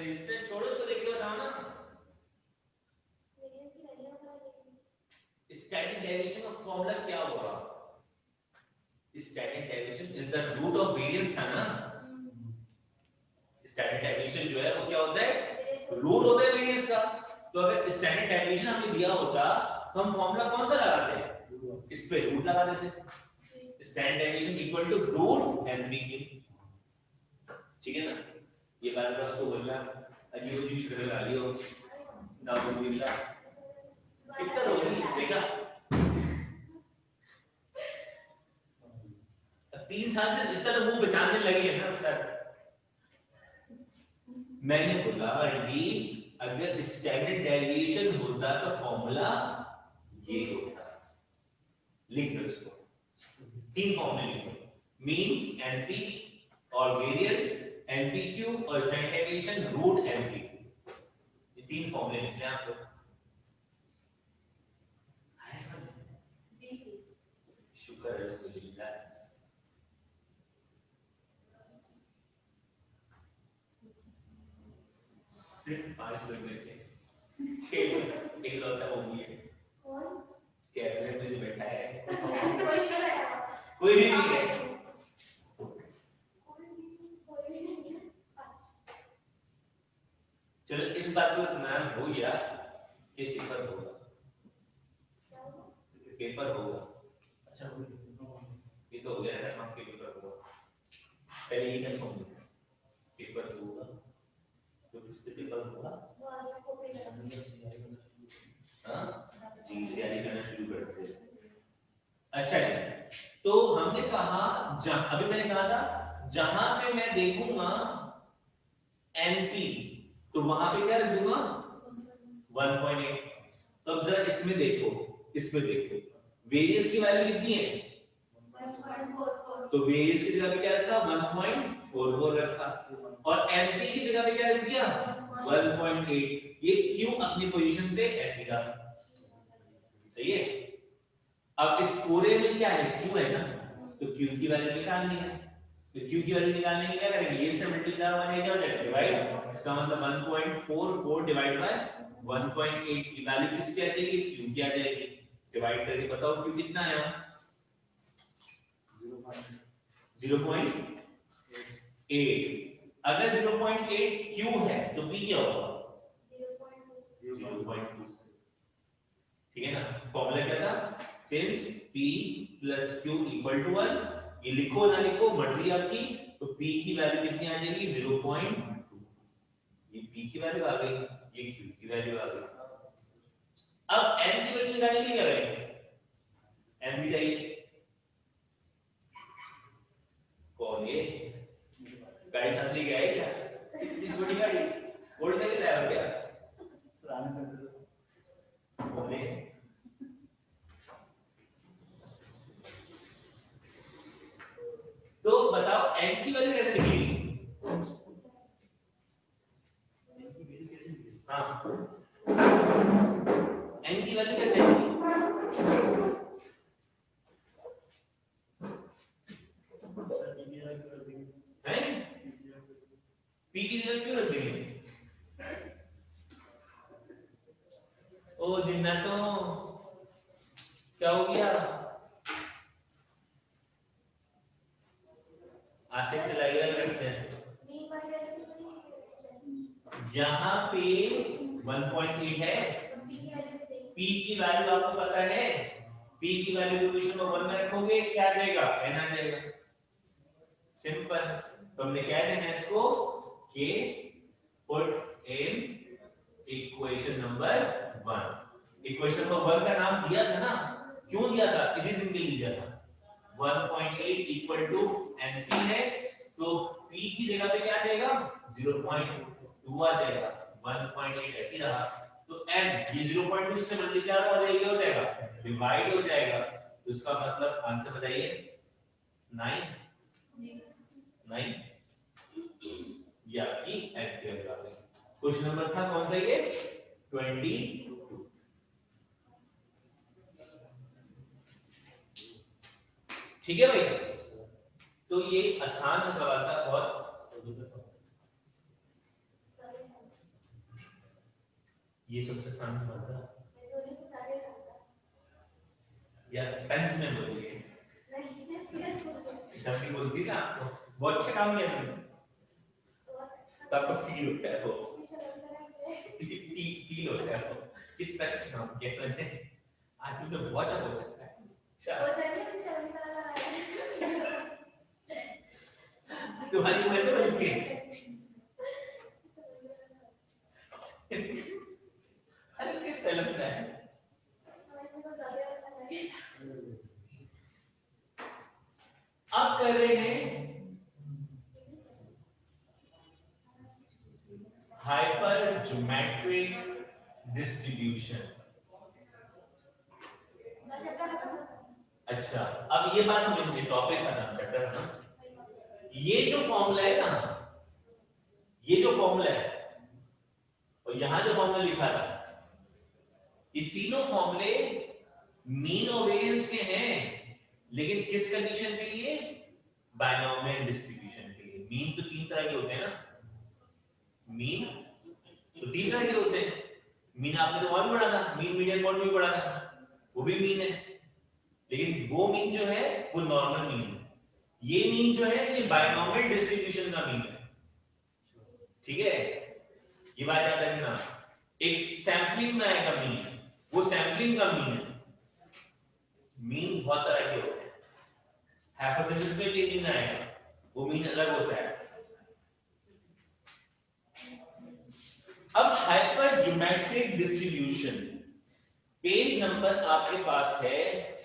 Resistance छोड़ो, उसको देख के बताओ ना। स्टैटिक डेविएशन ऑफ फॉर्मूला क्या होगा? Static deviation is the root of variance था ना। स्टैटिक डेविएशन जो है वो क्या होता है? रूट होता है वेरिएंस का। तो अगर स्टैटिक डेविएशन हमें दिया होता तो हम फॉर्मूला कौन सा लगाते? इस पे रूट लगा देते। Static deviation equal to root NB. ठीक है ना? ये बार बार उसको बोलना अजीब अजीब शक्ल लगा लियो ना बोलना कितना रोगी देखा। 3 साल से इतना तो मुंह बचाने लगे हैं ना सर। मैंने बोला डी अगर स्टैंडर्ड डेविएशन होता तो फॉर्मूला ये होता। लिख दो इसको। 3 फॉर्मूले लिखो, मीन एनपी और वेरिएंस एनपीक्यू और स्टैंडर्ड डेविएशन रूट एनपी। ये 3 फॉर्मूले लिखने हैं आपको। जी जी शुक्र है अल्हम्दुलिल्लाह। सिर्फ 5 लोग में से 6 लोग एक लौटा वो भी है। कौन? कैमरे में जो बैठा है कोई नहीं बैठा, कोई भी नहीं है। चलो इस बात को इत्मीनान हो गया कि पेपर होगा। पेपर होगा। अच्छा ये तो हो गया ना, हम पेपर होगा पहले ही कंफर्म पेपर होगा। तो किसके पेपर होगा? हाँ जी तैयारी करना शुरू करते हैं। अच्छा जी तो हमने कहा अभी मैंने कहा था जहां पे मैं देखूंगा एनपी तो वहां पे क्या रख दूंगा 1.8। तो अब जरा इसमें देखो वेरियस की वैल्यू कितनी है 1.44। तो वेरियस की जगह पे क्या रखा 1.44 रखा और एनपी की जगह पे क्या रख दिया 1.8। ये क्यों अपनी पोजीशन पे ऐसे था। सही है। अब इस पूरे में क्या है क्यू है ना, तो क्यू की वैल्यू निकालनी है। तो क्यू की वैल्यू निकालने के क्या करेंगे, ये से मल्टीप्लाई होने क्या हो जाएगा डिवाइड। इसका मतलब 1.44 डिवाइड बाय 1.8 की वैल्यू किसकी आ जाएगी क्यू की आ जाएगी। डिवाइड करके बताओ क्यू कितना आया 0.8। अगर 0.8 क्यू है तो पी क्या होगा 0.2। ठीक है ना। फॉर्मूला क्या था since p plus q equal to 1। ये लिखो ना लिखो मर्जी आपकी। तो p की वैल्यू कितनी आ जाएगी 0.2। ये p की वैल्यू आ गई, ये q की वैल्यू आ गई। अब n की वैल्यू निकालने के लिए क्या करेंगे n भी चाहिए। कौन ये गाड़ी साथ ले गया है क्या, इतनी छोटी गाड़ी ओल्ड नहीं लाया हो क्या सराहना कर दो बोले। तो बताओ n की वैल्यू कैसे निकलेगी। हाँ n की वैल्यू कैसे आएगी हैं p की वैल्यू क्यों रख देंगे। ओ जिन्ना तो क्या हो गया आसिफ चलाइएगा करते हैं। जहां पे 1.8 है p की वैल्यू आपको पता है p की वैल्यू इक्वेशन में 1 में रखोगे क्या आ जाएगा n आ जाएगा। सिंपल। तो हमने क्या देना है इसको कि put in equation number 1। Equation number 1 का नाम दिया था ना, क्यों दिया था इसी दिन के लिए दिया था 1.8 इक्वल टू np है। तो p की जगह पे क्या आ जाएगा 0.2 आ जाएगा 1.8 ऐसे रहा। तो n ये 0.2 से मल्टीप्लाई हो जाएगा डिवाइड हो जाएगा। तो इसका मतलब आंसर बताइए 9 ये आपकी एम्पियर का है। क्वेश्चन नंबर था कौन सा ये 22। ठीक है भाई। तो ये आसान सा सवाल था और ये सबसे आसान सवाल था या टेंस में बोलिए जब भी बोलती ना आपको बहुत अच्छा काम किया तुमने तो आपको फील होता है वो फील होता है वो कितना अच्छा काम किया मैंने आज तुमने बहुत अच्छा बोल सकता है अच्छा तुम्हारी मजे बनती ऐसे किस तरह लगता है अब कर रहे हैं हाइपरज्योमेट्रिक डिस्ट्रीब्यूशन। अच्छा अब ये बात समझिए टॉपिक का नाम चैप्टर है ना ये जो फॉर्मूला है ना ये जो फॉर्मूला है और यहां जो फॉर्मूला लिखा था ये तीनों फॉर्मूले मीन और वेरिएंस के हैं लेकिन किस कंडीशन के लिए बायनॉमियल डिस्ट्रीब्यूशन के लिए। मीन तो तीन तरह के होते हैं ना मीन तो तीन तरह के होते हैं मीन आपने तो और भी पढ़ा था मीन मीडियन मोड भी पढ़ा था वो भी मीन है लेकिन वो मीन जो है वो नॉर्मल मीन है ये मीन जो है ये बायनॉमियल डिस्ट्रीब्यूशन का मीन है ठीक है ये बात याद रखना एक सैंपलिंग में आएगा मीन वो सैंपलिंग का मीन है मीन बहुत तरह के होते हैं हाइपोथेसिस में भी मीन आएगा वो मीन अलग होता है। अब हाइपरज्योमेट्रिक डिस्ट्रीब्यूशन पेज नंबर आपके पास है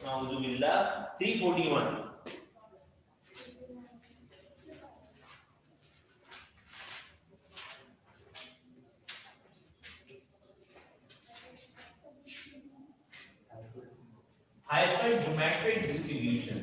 नाउजुबिल्लाह 341 हाइपरज्योमेट्रिक डिस्ट्रीब्यूशन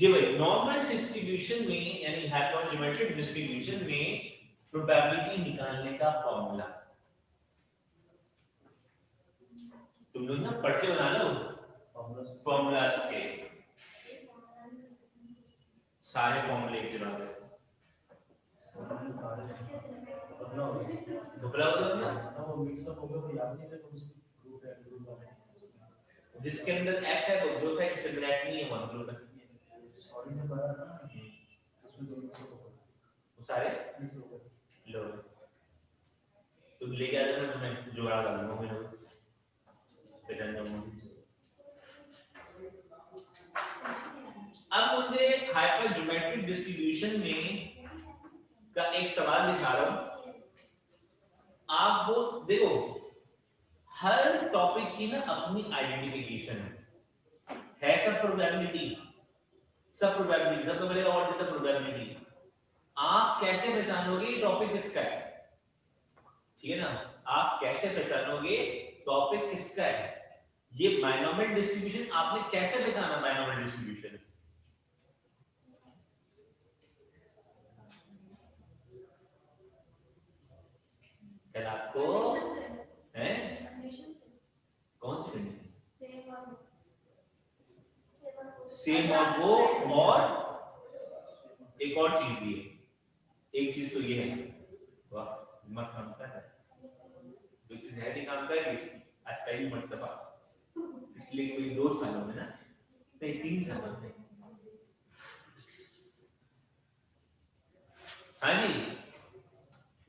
जी भाई नॉर्मल डिस्ट्रीब्यूशन में यानी हाइपरज्योमेट्रिक डिस्ट्रीब्यूशन में प्रोबेबिलिटी निकालने का फॉर्मूला तुम लोग ना पर्चे बना लो फॉर्मूलाज के सारे फॉर्मूले एक जगह पे दुबला ना वो मिक्स अप हो गया तो याद नहीं है तो ग्रुप है जिसके अंदर f है वो ग्रुप है जिसके अंदर f नहीं है वो ग्रुप है सॉरी मैं बता रहा था उसमें दो मिक्स अप हो गए वो सारे मिक्स हो गए लो तुम ले जा रहे हो मैं जुगाड़ कर लूंगा मैं पेटर्न दूंगा। अब मुझे हाइपरज्योमेट्रिक डिस्ट्रीब्यूशन में का एक सवाल दिखा रहा हूं आप वो देखो हर टॉपिक की ना अपनी आइडेंटिफिकेशन है सब प्रोबेबिलिटी सब तो मेरे और सब प्रोबेबिलिटी आप कैसे पहचानोगे टॉपिक किसका है ठीक है ना आप कैसे पहचानोगे टॉपिक किसका है ये बायनॉमियल डिस्ट्रीब्यूशन आपने कैसे पहचाना बायनॉमियल डिस्ट्रीब्यूशन कल आपको है कौन सी कंडीशन सेम और वो और एक और चीज भी है एक चीज तो ये है वाह मत काम कर जो चीज है भी काम करेगी आज पहली मर्तबा इसलिए कोई 2 सालों में ना नहीं 3 सालों में हाँ जी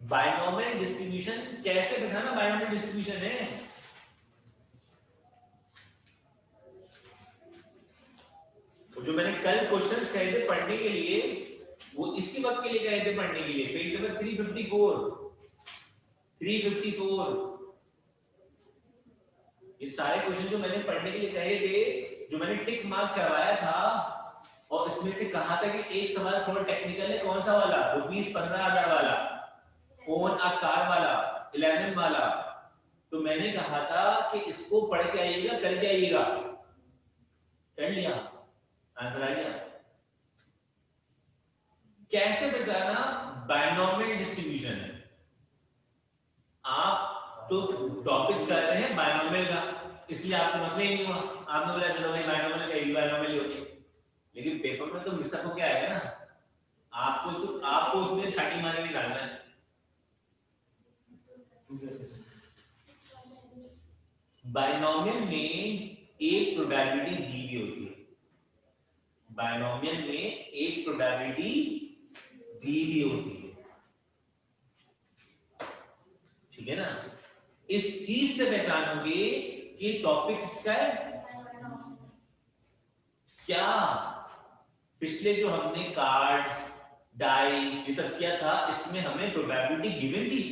बायनॉमियल डिस्ट्रीब्यूशन कैसे बताना बायनॉमियल डिस्ट्रीब्यूशन है तो जो मैंने कल क्वेश्चंस कहे थे पढ़ने के लिए वो इसी वक्त के लिए कहे थे पढ़ने के लिए पेज नंबर 354 ये सारे क्वेश्चन जो मैंने पढ़ने के लिए कहे थे जो मैंने टिक मार्क करवाया था और इसमें से कहा था कि एक सवाल थोड़ा टेक्निकल है कौन सा वाला ₹15,000 वाला ओन अ कार वाला 11 वाला तो मैंने कहा था कि इसको पढ़ के आइएगा करके आइएगा कर लिया, आंसर आ गया। कैसे बचाना, बायनॉमियल डिस्ट्रीब्यूशन है। आप तो टॉपिक कर रहे हैं बायनॉमियल का, इसलिए आपको मसला ही नहीं हुआ, आपने बोला चलो भाई बायनॉमियल चाहिए, बायनॉमियल होगी, लेकिन पेपर में तो मिसअप हो के आएगा ना, आपको उसमें छाटी मार के निकालना है। बायनॉमियल में एक प्रोबेबिलिटी दी हुई होती है, बायनॉमियल में एक प्रोबेबिलिटी दी हुई होती है, ठीक है ना। इस चीज से पहचानोगे कि टॉपिक किसका है। क्या पिछले जो हमने कार्ड्स डाइस ये सब किया था, इसमें हमें प्रोबेबिलिटी गिवन थी?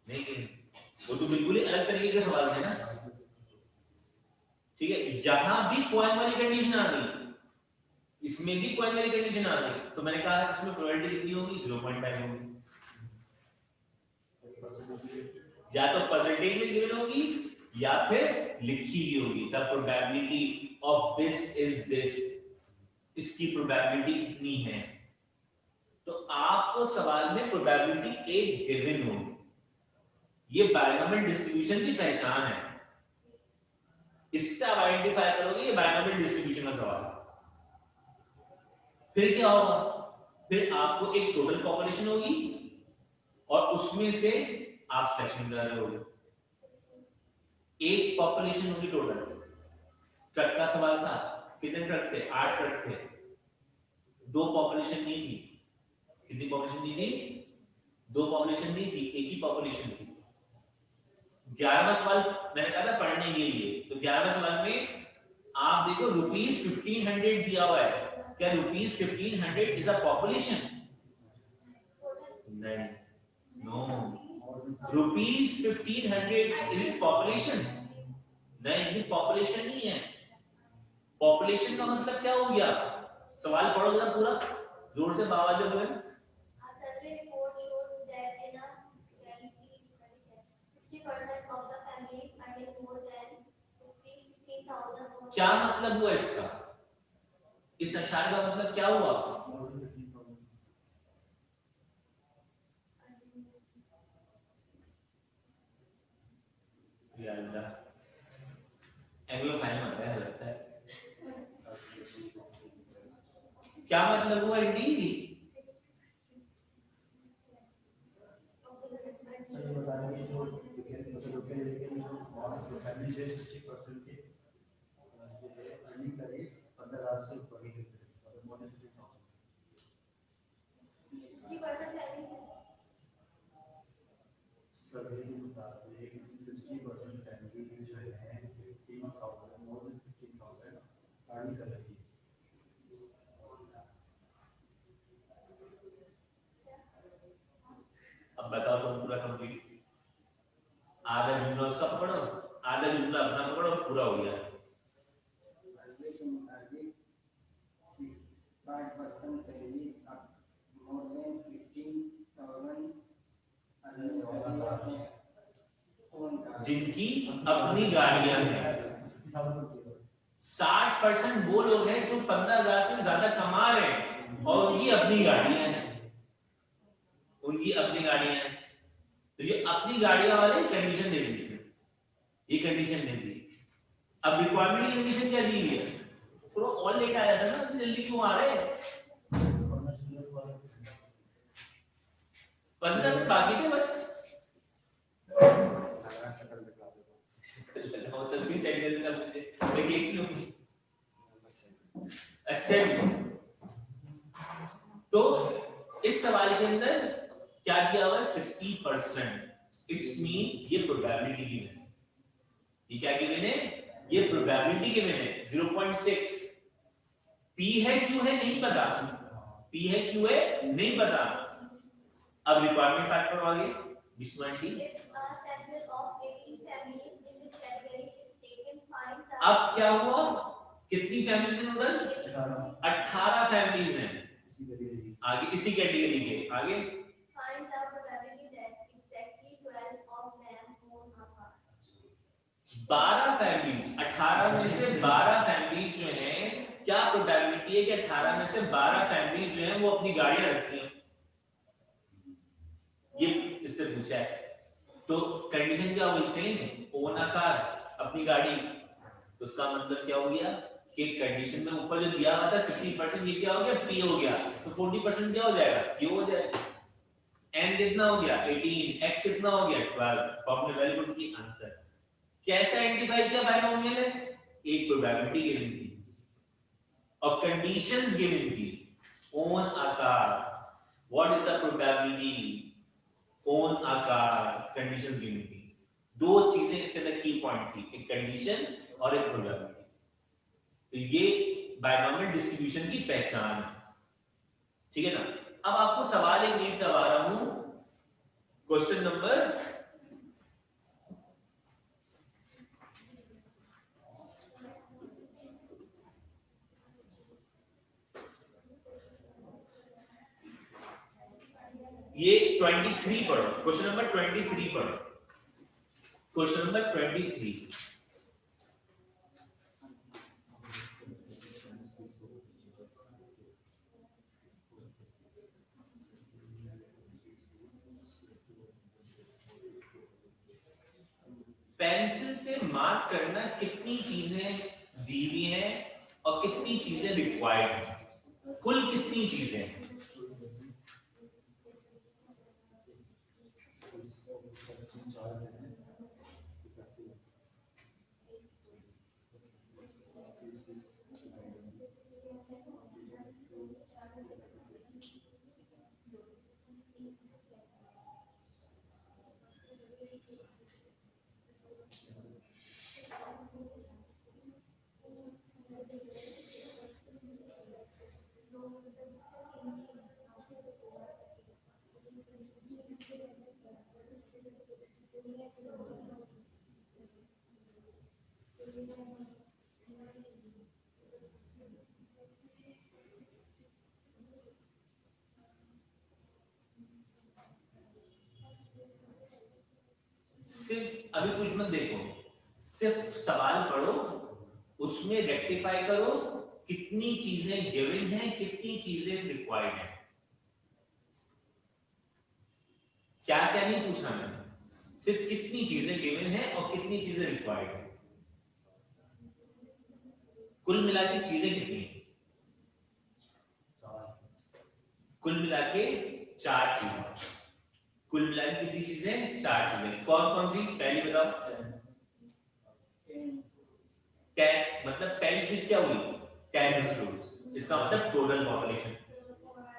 नहीं गिवन, वो तो बिल्कुल ही अलग तरीके के सवाल थे ना, ठीक है। यहां भी कॉइन वाली कंडीशन आ गई, इसमें भी कॉइन वाली कंडीशन आ गई, तो मैंने कहा इसमें प्रोबेबिलिटी कितनी होगी, 0.5 होगी, या तो परसेंटेज में गिवन होगी या फिर लिखी हुई होगी, the probability of this is this, इसकी प्रोबेबिलिटी इतनी है। तो आपको सवाल में प्रोबेबिलिटी एक गिवन होगी, ये बायनॉमियल डिस्ट्रीब्यूशन की पहचान है, इससे आप आइडेंटिफाई करोगे ये बायनॉमियल डिस्ट्रीब्यूशन का सवाल है। फिर क्या होगा, फिर आपको एक टोटल पॉपुलेशन होगी और उसमें से आप सिलेक्शन कर रहे होगे, एक पॉपुलेशन होगी टोटल। ट्रक का सवाल था, कितने ट्रक थे, 8 ट्रक थे, 2 पॉपुलेशन नहीं थी, कितनी पॉपुलेशन नहीं थी, 2 पॉपुलेशन नहीं थी, एक ही पॉपुलेशन थी। 11वां सवाल मैंने कहा था पढ़ने के लिए, तो 11वें सवाल में आप देखो ₹1500 दिया हुआ है, क्या ₹1500 इज अ पॉपुलेशन? नहीं, नो, ₹1500 इज इट पॉपुलेशन? नहीं, ये पॉपुलेशन नहीं है। पॉपुलेशन का मतलब क्या हो गया, सवाल पढ़ो जरा पूरा जोर से, आवाज में बोलें। क्या मतलब हुआ इसका, इस अशार का मतलब क्या हुआ? एंग्लोफाइन होता है लगता है, क्या मतलब हुआ इंडी? अब बताओ तुम पूरा कंप्लीट, आधा जुमला उसका पकड़ो, आधा जुमला अपना पकड़ो, पूरा हो गया। जिनकी अपनी गाड़ियां हैं, 60% वो लोग हैं जो 15,000 से ज्यादा कमा रहे हैं और उनकी अपनी गाड़ियां हैं, उनकी अपनी गाड़ियां हैं। तो ये अपनी गाड़ियां वाले कंडीशन दे दी, ये कंडीशन दे दी। अब रिक्वायरमेंट की कंडीशन क्या दी हुई है, थोड़ा और लेट आया था ना, जल्दी क्यों आ रहे हैं, 15 मिनट बाकी थे बस, तस्वीर सेंड कर देखिए। अच्छा तो इस सवाल के अंदर क्या दिया हुआ है, 60%, इट्स मीन ये प्रोबेबिलिटी गिवन है, ये क्या गिवन है, ये प्रोबेबिलिटी गिवन है 0.6। पी है क्यों है नहीं पता, पी है क्यों है नहीं पता। अब रिक्वायरमेंट फैक्टर आ गए, विस्मृति। अब क्या हुआ, कितनी फैमिलीज हैं उधर, 18 फैमिलीज हैं, आगे इसी कैटेगरी के आगे। 12 फैमिलीज, 18 में से 12 फैमिलीज जो हैं, क्या प्रोबेबिलिटी है कि 18 में से 12 फैमिलीज जो हैं वो अपनी गाड़ियां रखती हैं? ये इससे पूछा है। तो कंडीशन क्या हुई? सेम, ओन अ कार, अपनी गाड़ी। तो उसका मतलब क्या हो गया कि कंडीशन में ऊपर जो दिया हुआ था 60%, ये क्या हो गया? पी हो गया। तो 40% क्या हो जाएगा? क्यू हो जाएगा। n कितना हो गया? 18, x कितना हो गया? 12। तो आपने वैल्यू पुट की, आंसर। कैसे आइडेंटिफाई किया बायनोमियल है? एक प्रोबेबिलिटी गिवन थी और कंडीशंस गिवन थी। Own a car, what is the probability? Own a car, conditions given थी। दो चीजें इसके अंदर की पॉइंट थी, एक कंडीशन और एक प्रोबेबिलिटी। तो ये बायनोमियल डिस्ट्रीब्यूशन की पहचान है, ठीक है ना। अब आपको सवाल एक रीड करवा रहा हूं, क्वेश्चन नंबर ये 23 पढ़ो, क्वेश्चन नंबर 23 पढ़ो, क्वेश्चन नंबर 23। पेंसिल से मार्क करना कितनी चीजें दी हुई हैं और कितनी चीजें रिक्वायर्ड हैं, कुल कितनी चीजें हैं? सिर्फ अभी कुछ मत देखो, सिर्फ सवाल पढ़ो, उसमें रेक्टिफाई करो, कितनी चीजें गिवन हैं, कितनी चीजें रिक्वायर्ड हैं। क्या क्या नहीं पूछा मैंने, सिर्फ कितनी चीजें गिवन हैं और कितनी चीजें रिक्वायर्ड हैं। कुल मिला के चीजें कितनी हैं? कुल मिला के 4 चीजें। कुल मिला के कितनी चीजें? 4 चीजें। कौन कौन सी? पहली बताओ। 10, मतलब पहली चीज क्या हुई? 10 स्टूडेंट्स, इसका मतलब टोटल पॉपुलेशन।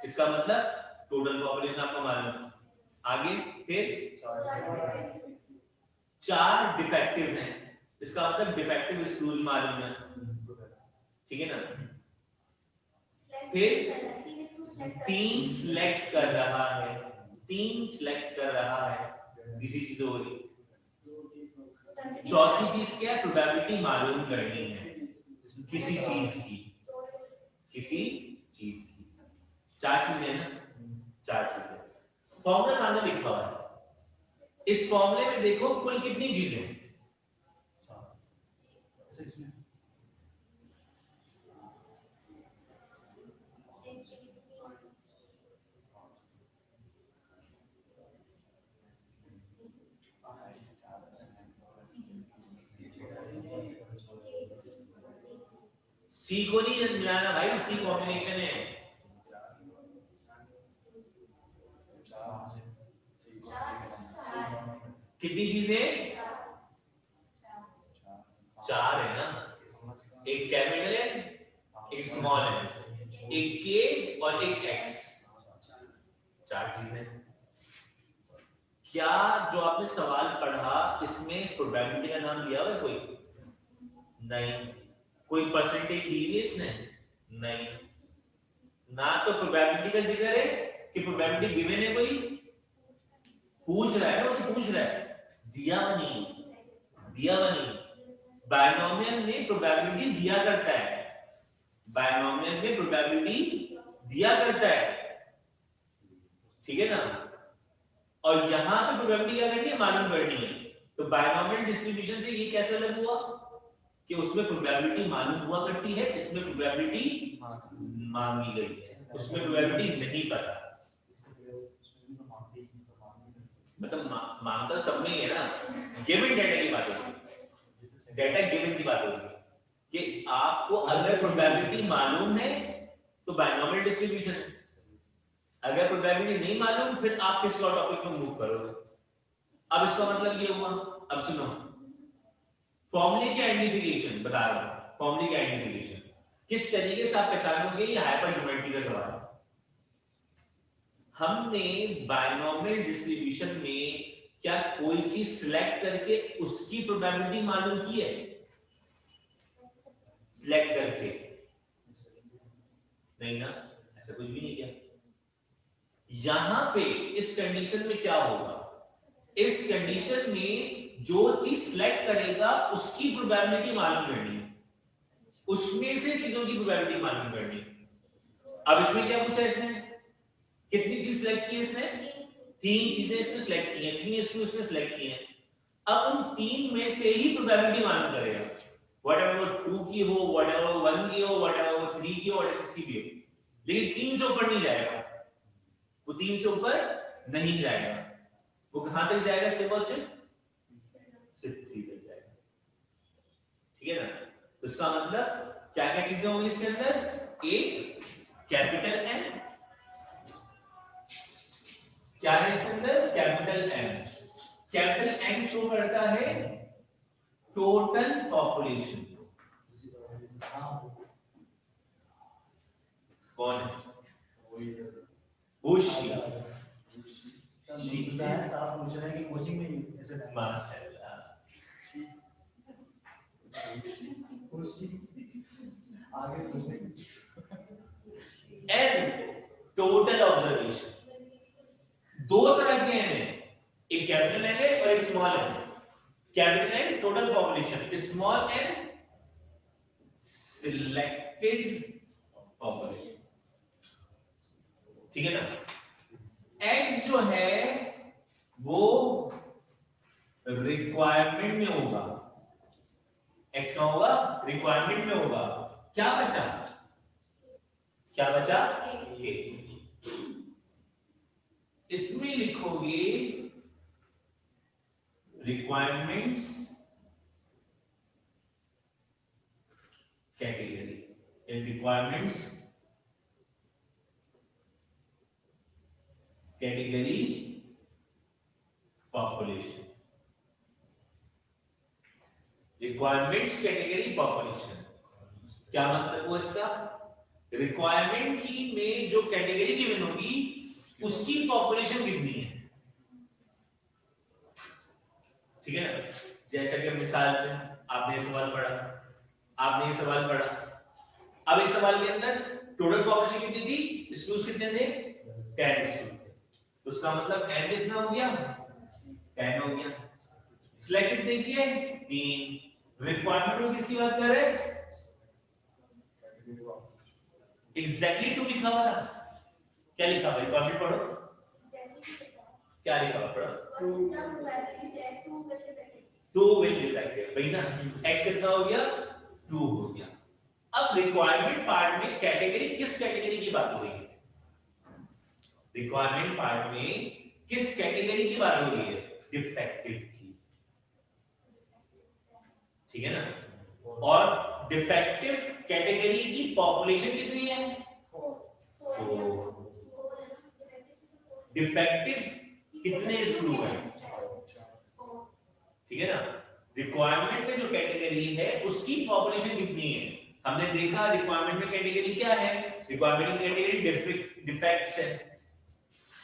इसका मतलब टोटल पॉपुलेशन आपको मालूम। आगे फिर 4 डिफेक्टिव हैं, इसका मतलब डिफेक्टिव स्क्रूज मालूम है, ठीक है ना। फिर 3 सिलेक्ट कर रहा है, 3 सिलेक्ट कर रहा है, किसी चीज हो गई। चौथी चीज क्या है? प्रोबेबिलिटी मालूम करनी है किसी चीज की, किसी चीज की। 4 चीजें हैं ना, 4 चीजें। फॉर्मूला सामने लिखा हुआ है, इस फॉर्मूले में देखो कुल कितनी चीजें हैं। सी को नहीं मिलाना भाई, सी कॉम्बिनेशन है। कितनी चीजें? 4 है ना, एक कैपिटल है, एक स्मॉल है, एक के और एक एक्स, 4 चीजें। क्या जो आपने सवाल पढ़ा इसमें प्रोबेबिलिटी का नाम लिया हुआ है कोई? नहीं। कोई परसेंटेज दी हुई है इसने? नहीं। ना तो प्रोबेबिलिटी का जिक्र है कि प्रोबेबिलिटी गिवन है, कोई पूछ रहा है ना, वो तो पूछ रहा है, दिया हुआ नहीं, दिया हुआ नहीं। बायनोमियल में प्रोबेबिलिटी दिया करता है, बायनोमियल में प्रोबेबिलिटी दिया करता है, ठीक है ना। और यहां पे प्रोबेबिलिटी क्या करनी है? मालूम करनी है। तो बायनॉमियल डिस्ट्रीब्यूशन से ये कैसे अलग हुआ कि उसमें प्रोबेबिलिटी मालूम हुआ करती है, इसमें प्रोबेबिलिटी मांगी गई है, उसमें प्रोबेबिलिटी नहीं पता। मतलब मांगता सब में ही है ना, गिवन डेटा की बात होगी, डेटा गिवन की बात होगी कि आपको अगर प्रोबेबिलिटी मालूम है तो बायनॉमियल डिस्ट्रीब्यूशन है, अगर प्रोबेबिलिटी नहीं मालूम फिर आप किस लॉ टॉपिक में मूव करोगे। अब इसका मतलब ये हुआ, अब सुनो फॉर्मूले की आइडेंटिफिकेशन बता रहा हूं, फॉर्मूले की आइडेंटिफिकेशन किस तरीके से आप पहचानोगे, ये हाइपर ज्योमेट्री का सवाल है। हमने बायनॉमियल डिस्ट्रीब्यूशन में क्या कोई चीज सिलेक्ट करके उसकी प्रोबेबिलिटी मालूम की है? सिलेक्ट करके नहीं ना, ऐसा कुछ भी नहीं किया। यहां पे इस कंडीशन में क्या होगा, इस कंडीशन में जो चीज सिलेक्ट करेगा उसकी प्रोबेबिलिटी मालूम करनी है, उसमें से चीजों की प्रोबेबिलिटी मालूम करनी है। अब इसमें क्या पूछा इसने, कितनी चीज सिलेक्ट की इसने? 3 चीजें इसने सिलेक्ट की हैं, 3 इसमें उसने सिलेक्ट की हैं। अब उन 3 में से ही प्रोबेबिलिटी मालूम करेगा, व्हाटएवर वो 2 की हो, व्हाटएवर वो 1 की हो, व्हाटएवर वो 3 की हो, व्हाटएवर किसकी भी हो, लेकिन 3 से ऊपर नहीं जाएगा, वो 3 से ऊपर नहीं जाएगा। वो कहां तक जाएगा? सिर्फ और सिर्फ 3 तक जाएगा। ठीक है ना? तो इसका मतलब क्या क्या चीजें होंगी इसके अंदर? एक कैपिटल एन, क्या है इसके अंदर? Capital N. Capital N show करता है टोटल पॉपुलेशन। कौन है? उशी साहब पूछ रहे हैं कि कोचिंग में ऐसे माशाल्लाह आगे पूछने एन टोटल ऑब्जर्वेशन। 2 तरह के एन है, एक कैपिटल एन है और एक small N. Capital N total population, small N selected population. ठीक है ना? एक्स जो है वो रिक्वायरमेंट में होगा, एक्स का होगा रिक्वायरमेंट में होगा। क्या बचा? क्या बचा? ए। इसमें लिखोगे requirements category, requirements category population, requirements category population. क्या मतलब हुआ इसका? रिक्वायरमेंट की में जो कैटेगरी गिवन होगी उसकी पॉपुलेशन कितनी है। ठीक है ना? जैसा कि मिसाल में आपने ये सवाल पढ़ा, आपने ये सवाल पढ़ा, अब इस सवाल के अंदर टोटल पॉपुलेशन कितनी थी? स्टूडेंट्स कितने थे? 10 स्टूडेंट। तो उसका मतलब n कितना हो गया? 10 हो गया। सिलेक्टेड देखिए 3। रिक्वायरमेंट में किसकी बात कर रहे हैं? एग्जैक्टली 2 लिखा हुआ था। क्या लिखा हुआ? रिक्वायरमेंट पढ़ो, क्या लिखा हुआ? पढ़ो 2 विल रिफ्लेक्टेड भाई ना। x कितना हो गया? 2 हो गया। अब रिक्वायरमेंट पार्ट में कैटेगरी, किस कैटेगरी की बात हो रही है? रिक्वायरमेंट पार्ट में किस कैटेगरी की बात हो रही है? डिफेक्टिव की। ठीक है ना? और डिफेक्टिव कैटेगरी की पॉपुलेशन कितनी है? 4। डिफेक्टिव कितने स्क्रू हैं? ठीक है ना? रिक्वायरमेंट में जो कैटेगरी है उसकी पॉपुलेशन कितनी है? हमने देखा रिक्वायरमेंट में कैटेगरी क्या है? रिक्वायरमेंट की कैटेगरी डिफेक्ट्स है।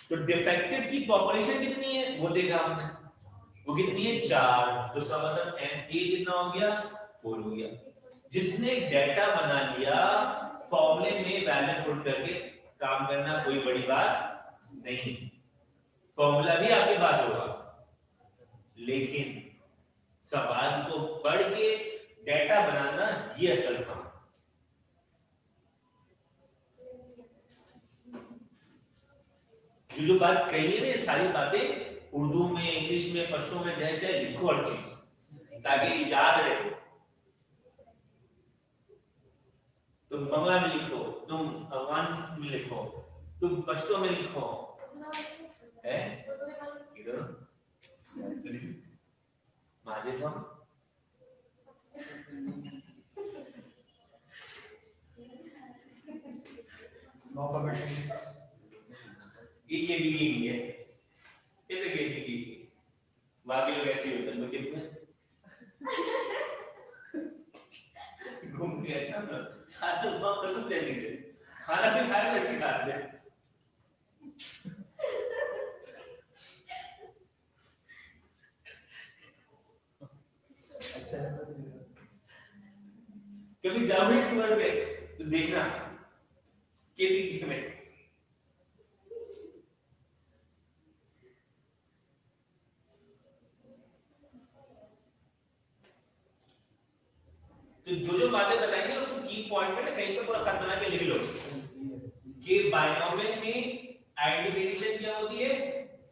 तो डिफेक्टिव की पॉपुलेशन कितनी है वो देखा हमने, वो कितनी है? 4। तो इसका मतलब n a कितना हो गया? 4 हो गया। जिसने डेटा बना लिया, फॉर्मूले में वैल्यू पुट करके काम करना कोई बड़ी बात नहीं, फॉर्मूला भी आपके पास होगा, लेकिन सवाल को पढ़ के डेटा बनाना ये असल काम। जो बात कही है ना, सारी बातें उर्दू में, इंग्लिश में, पश्तो में चाहे चाहे लिखो हर चीज ताकि याद रहे। तुम बंगला में लिखो, तुम अफगान में लिखो, तुम पश्तो में लिखो, है इधर माजे तो नो कमेंट्स। ये भी है, ये तो गेम की बाकी लोग ऐसे ही होते हैं कितने घूम के ना साथ में बात कर सकते हैं, खाना भी खाए वैसे खाते हैं। अच्छा कभी जाओगे टूर पे तो देखना केपी में तो जो बातें बताएंगे उसको की पॉइंट पे ना कहीं पे पूरा खत बना के लिख लो कि बायनोमियल में आइडेंटिफिकेशन क्या होती है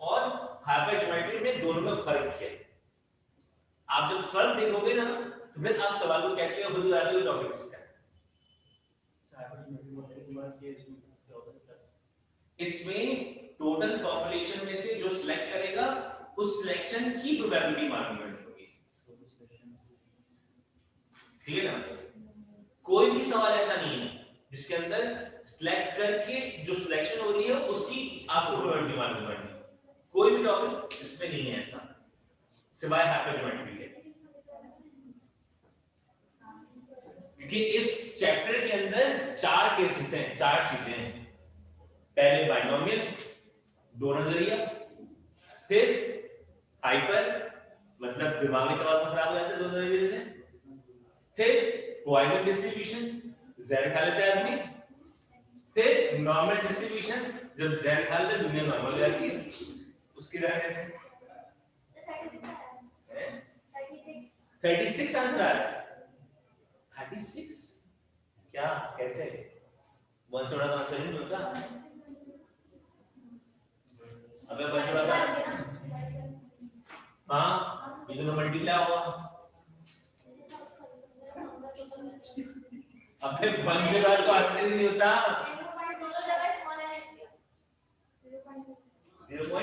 और हाइपरज्योमेट्री में दोनों में फर्क क्या है। आप जब फर्क देखोगे ना तो फिर आप सवाल को कैसे खुद बता दोगे टॉपिक्स का। इसमें टोटल पॉपुलेशन में से जो सिलेक्ट करेगा उस सिलेक्शन की प्रोबेबिलिटी मालूम होगी, ठीक है ना। कोई भी सवाल ऐसा नहीं है जिसके अंदर सिलेक्ट करके जो सिलेक्शन हो रही है उसकी आपको प्रोबेबिलिटी मालूम करनी है। कोई भी टॉपिक इसमें नहीं है ऐसा सिवाय हाइपरज्योमेट्री के, क्योंकि इस चैप्टर के अंदर चार केसेस हैं, चार चीजें हैं। पहले बाइनोमियल दो नजरिया, फिर हाइपर मतलब दिमागी तौर पर खराब हो जाता है दो नजरिए से, फिर पॉइजन डिस्ट्रीब्यूशन जेड खा लेता है आदमी, फिर नॉर्मल डिस्ट्रीब्यूशन जब जेड खा लेता है दुनिया नॉर्मल हो जाती है। उसकी तरह कैसे 36 आंसर आ रहा है। 36 क्या कैसे 1 से बड़ा तो आंसर नहीं होता। अबे 1 से बड़ा हाँ ये तो मल्टीप्लाई हुआ। अबे 1 से बड़ा तो आंसर ही नहीं होता। 0.05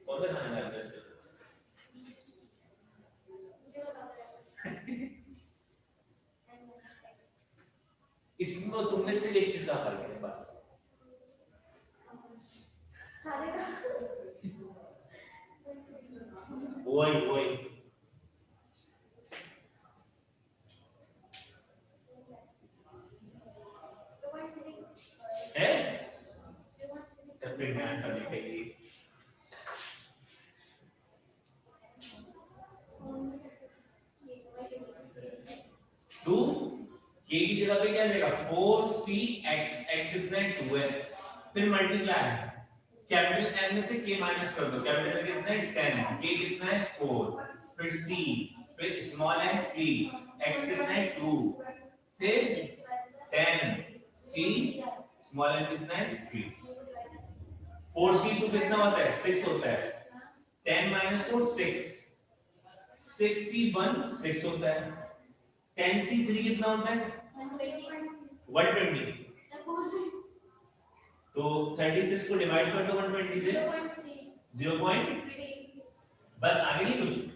कौन सा खाना है इसमें? इसमें तुमने सिर्फ एक चीज का फर्क है बस, वही वही है फिर ध्यान करने के लिए टू के की जगह पे क्या देगा 4cx x कितना है 2 है, फिर मल्टीप्लाई कैपिटल एन में से k माइनस कर दो, कैपिटल कितना है 10, k कितना है 4, फिर c, फिर स्मॉल n 3, x कितना है 2, फिर 10 c स्मॉल n कितना है 3, 4c2 कितना होता है 6 होता है, 10 माइनस 4 6, 6c1 6 होता है, 10c3 कितना होता है 120, तो 36 को डिवाइड कर दो 120 से 0.3, बस आगे नहीं कुछ।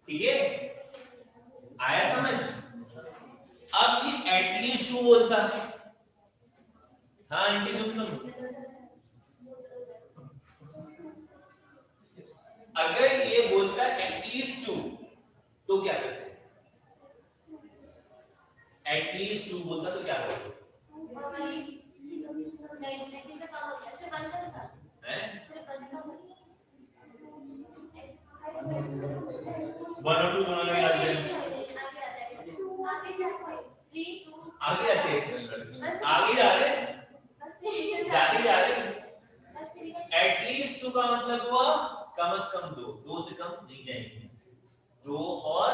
ठीक है आया समझ। अब ये एटलीस्ट 2 बोलता, हाँ आंटी सुन लो, अगर ये बोलता एटलीस्ट 2 तो क्या करते, एटलीस्ट 2 बोलता तो क्या करते मतलब हुआ कम से कम 2, 2 से कम नहीं जाएंगे, 2 और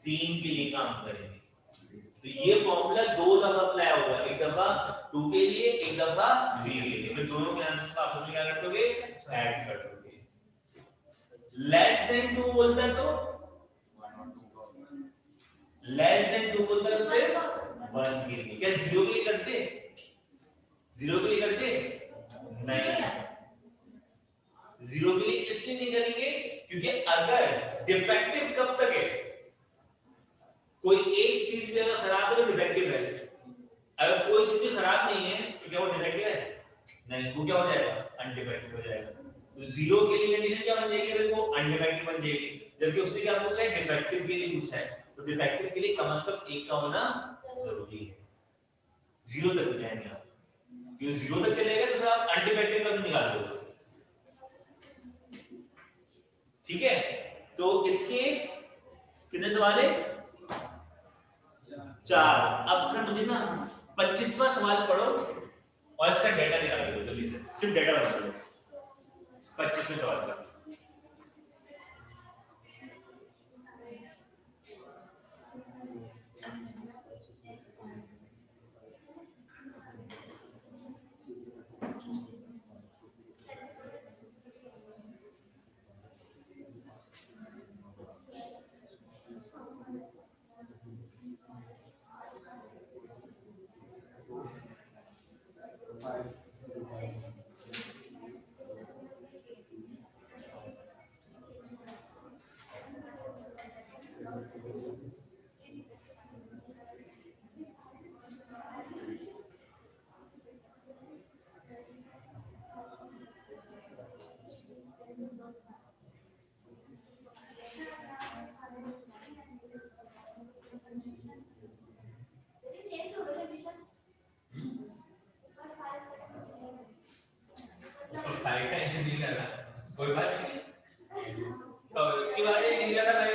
3 के लिए काम करेंगे। तो ये फॉर्मूला 2 दफा अप्लाई होगा, एक दफा 2 के लिए, एक दफा 3 के लिए। फिर दोनों के आंसर को आपस में क्या कर दोगे, ऐड कर दोगे। लेस देन 2 बोलता है तो लेस देन 2 बोलता है तो सिर्फ 1 के लिए। क्या 0 के लिए करते, 0 के लिए करते नहीं, 0 के लिए इसलिए नहीं करेंगे क्योंकि अगर डिफेक्टिव कब तक है, कोई एक चीज भी अगर खराब है तो डिफेक्टिव है, अगर कोई चीज भी खराब नहीं है तो क्या वो डिफेक्टिव है, नहीं, वो क्या हो जाएगा, अनडिफेक्टिव हो जाएगा। तो 0 के लिए कंडीशन क्या बन जाएगी, देखो अनडिफेक्टिव बन जाएगी, जबकि उसने क्या पूछा है, डिफेक्टिव के लिए पूछा है, तो डिफेक्टिव के लिए कम से कम एक का होना जरूरी है। 0 तक जाएंगे आप, ये 0 तक चलेगा तो फिर आप अनडिफेक्टिव तक निकाल दोगे। ठीक है, तो इसके कितने सवाल है, 4। अब फिर मुझे ना 25वां सवाल पढ़ो और इसका डेटा निकाल दो जल्दी से, सिर्फ डेटा बता दो 25वें सवाल का। कोई बात नहीं, तो अच्छी बात है, नहीं जाना भाई,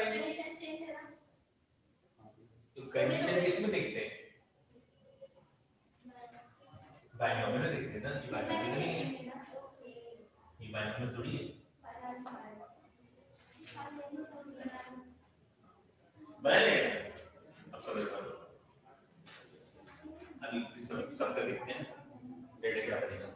तो कंडीशन किसमें देखते हैं, बाइनोमियल में देखते हैं ना, ये बाइनोमियल नहीं है, ये बाइनोमियल थोड़ी है। बना लेगा, अब समझ पाओ, अभी सब का देखते हैं डेटा क्या बनेगा।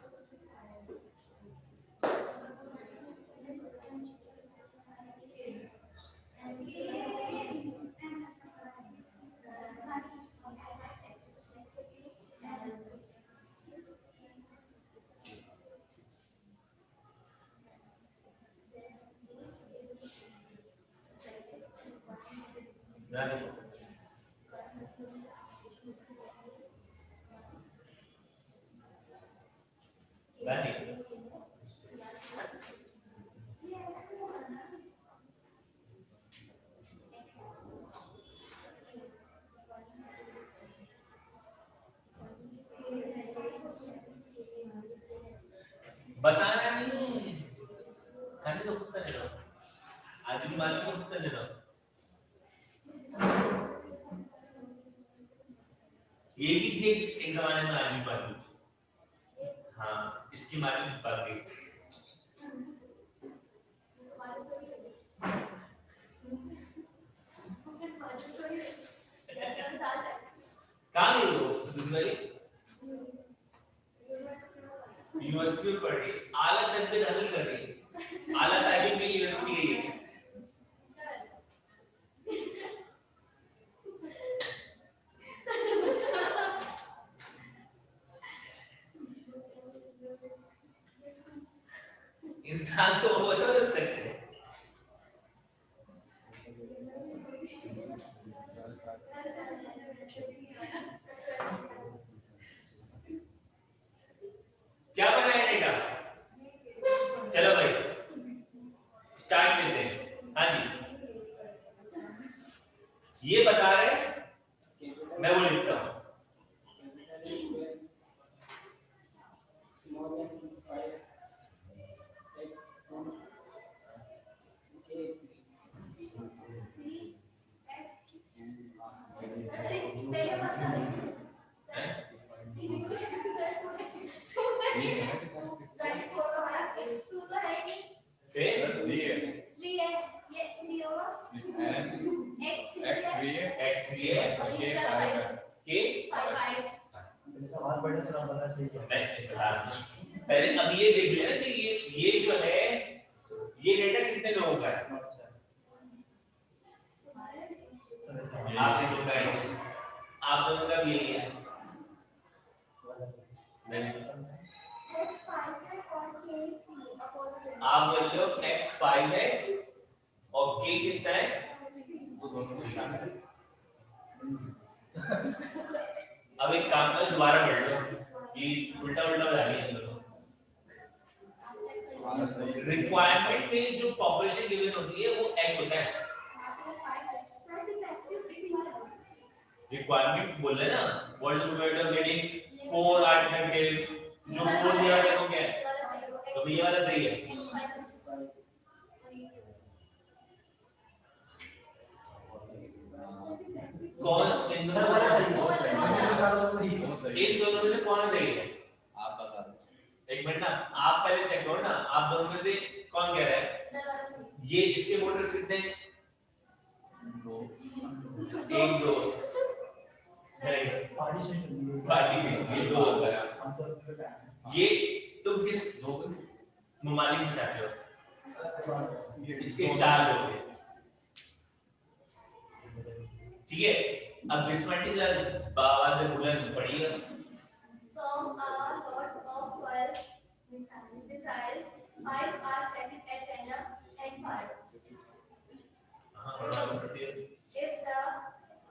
बताना नहीं, खाली तो खुद कर लो, आज की बात को खुद कर लो। ये भी थे एक जमाने में आज की बात, हाँ इसकी मालूम बात है। कहाँ गई हो दूसरी यूनिवर्सिटी में पढ़ रही, आला तनबीह हासिल कर रही, आला तालीम में यूनिवर्सिटी गई है। इंसान को वो तो सच है। क्या बनाया डेटा, चलो भाई स्टार्ट करते हैं। हाँ जी, ये बता रहे, मैं वो लिखता हूं, इतना पता चाहिए। मैं बता दूं। पहले अब ये देख लेना कि ये जो है ये डेटा कितने लोगों का है। आपने जो कहा है आप दोनों का भी यही है। नहीं आप बोल लो x 5 है और k कितना है वो दोनों को शामिल है। अब एक काम करो दोबारा पढ़ लो कि उल्टा उल्टा बता दिया हम दोनों। रिक्वायरमेंट में जो पॉपुलेशन गिवन होती है वो x होता है। रिक्वायरमेंट बोल रहे ना what is the probability of getting 4 आर्टिफैक्टिव जो 4 दिया है वो क्या है तो ये वाला सही है। कौन इन दोनों में से कौन सही है आप बता दो। एक मिनट ना आप पहले चेक करो ना आप दोनों में से कौन कह रहा है ये इसके वोटर्स कितने हैं 1 2 नहीं पार्टी में ये 2 होगा ये तुम किस ममालिक में चाहते हो इसके 4 लोग हैं ठीक है। अब डिसमेंटी आवाज से बुलंद पढ़िएगा। From a lot of 12 missiles, 5 are sent at random and fired. If the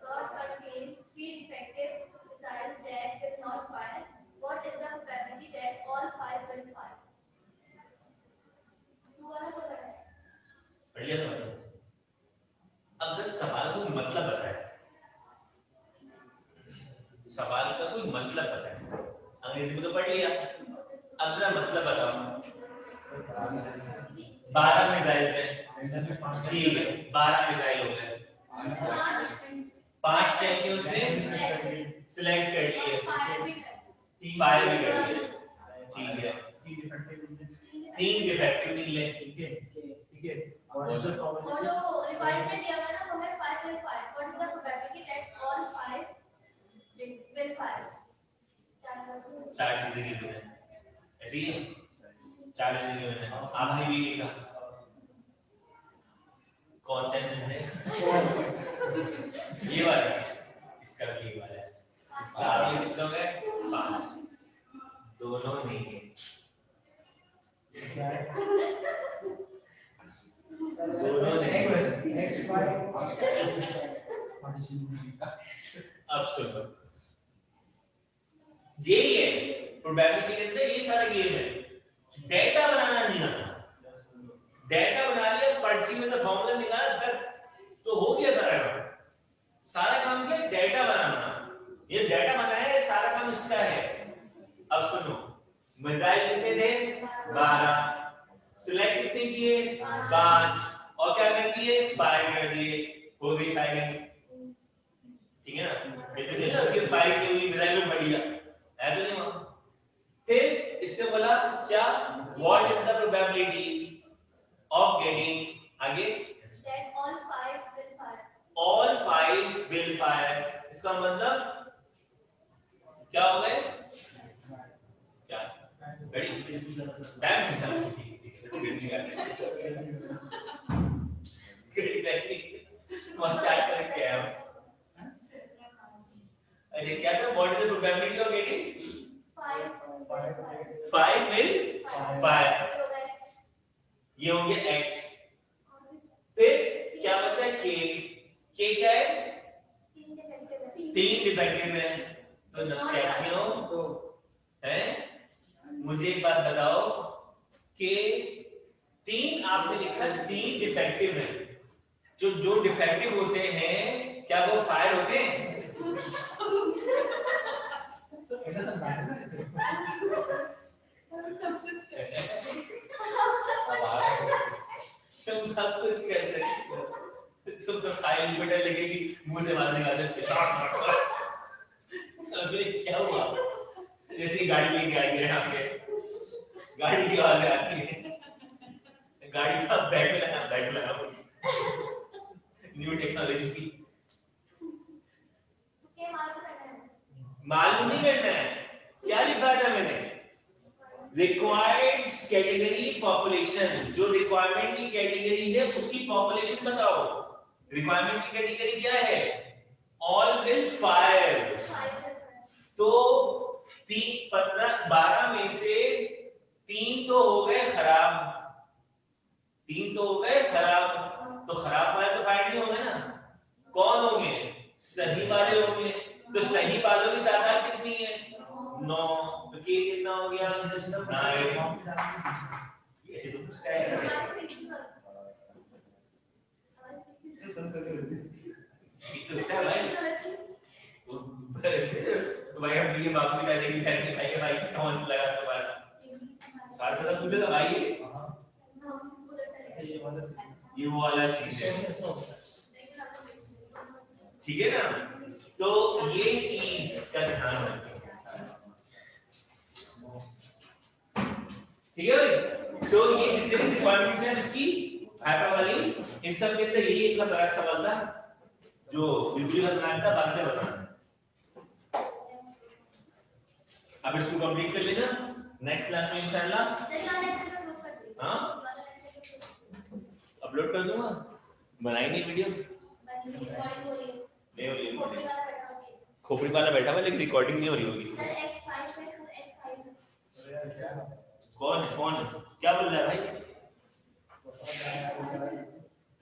lot contains 3 defective missiles that will not fire, what is the probability that all 5 will fire? बढ़िया तो अब जरा सवाल को मतलब बताए सवाल का कोई मतलब बताए अंग्रेजी में तो पढ़ लिया अब जरा मतलब बताओ 12 मिसाइल है ठीक है 12 मिसाइल हो गए 5 टैंक के उसने सिलेक्ट कर लिए 5 भी कर लिए ठीक है 3 डिफेक्टिव निकले ठीक है और जो रिक्वायरमेंट दिया हुआ ना वो है 5 will fire. What is the probability that all 5 will fire? 4 चीजें की है ऐसी है 4 चीजें की है आपने भी लिखा कौन सा है ये वाला इसका भी ये वाला है 4 में कितना हो गए 5 दोनों नहीं है अब सुनो यही है प्रोबेबिलिटी के अंदर ये सारा गेम है डेटा बनाना नहीं आता डेटा बना लिया पर्ची में तो फॉर्मूला निकाला तक तो हो गया सारा काम क्या डेटा बनाना ये डेटा बनाया है सारा काम इसका है। अब सुनो मिसाइल कितने थे 12 सिलेक्ट कितने किए 5 और क्या कर दिए 5 कर दिए हो गई फायरिंग ठीक है ना डेफिनेशन के फायर की हुई मिसाइल में बढ़िया है तो नहीं फिर इसने बोला क्या what is the probability of getting आगे that all 5 will fire. all 5 will fire इसका मतलब क्या हो गए क्या रेडी टाइम अरे क्या था what is the probability of getting 5 will fire ये हो गया x फिर क्या बचा k क्या है 3 डिफेक्टिव है तो नस्कैपियों है मुझे एक बात बताओ कि 3 आपने लिखा 3 डिफेक्टिव है जो डिफेक्टिव होते हैं क्या वो फायर होते हैं तुम सब कुछ कर सकते हो तुम तो फाइल बटन लगेगी मुंह से बाहर निकाल सकते अबे क्या हुआ जैसे गाड़ी लेके आई है यहाँ पे गाड़ी की आवाज आती है गाड़ी का बैग लगा न्यू टेक्नोलॉजी की मालूम नहीं करना है क्या लिखा था मैंने? रिक्वायर्ड कैटेगरी पॉपुलेशन, जो रिक्वायरमेंट की कैटेगरी है उसकी पॉपुलेशन बताओ। रिक्वायरमेंट की कैटेगरी क्या है? All will fire. तो 3 15 12 में से 3 तो हो गए खराब, 3 तो हो गए खराब, तो खराब वाले तो फायर नहीं होंगे ना। कौन होंगे? सही वाले होंगे। तो सही वालों की तादाद कितनी है? 9। तो के कितना हो गया? 9। ऐसे तो पूछता है कितना भाई। तो भाई हम ये माफी चाहते हैं कि भाई भाई कौन लगा तुम्हारा साथ में पूछे तो भाई ये वो वाला चीज है, ठीक है ना। तो ये चीज का ध्यान रखें, ठीक है भाई। तो ये जितने भी रिक्वायरमेंट्स हैं इसकी हाइपर वाली, इन सब के अंदर यही एक बड़ा सवाल था जो बिल्कुल खतरनाक था, बाद से बताना। अब इसको कंप्लीट कर लेना नेक्स्ट क्लास में इंशाल्लाह। हाँ अपलोड कर दूंगा, बनाएंगे वीडियो। नहीं हो रही, खोपड़ी वाला बैठा हुआ लेकिन रिकॉर्डिंग नहीं हो रही होगी। कौन है क्या बोल रहा है भाई?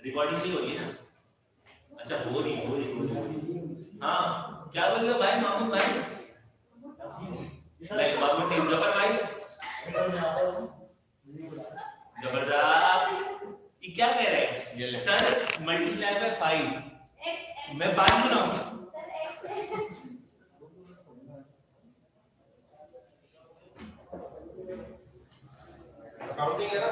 रिकॉर्डिंग नहीं हो रही है ना? अच्छा हो रही। हाँ क्या बोल रहे हो भाई? मामून भाई मामून नहीं, जबर भाई जबरदस्त। ये क्या कह रहे हैं सर? मल्टीप्लाई बाय 5 मैं 5 बनाऊं? अकाउंटिंग है ना?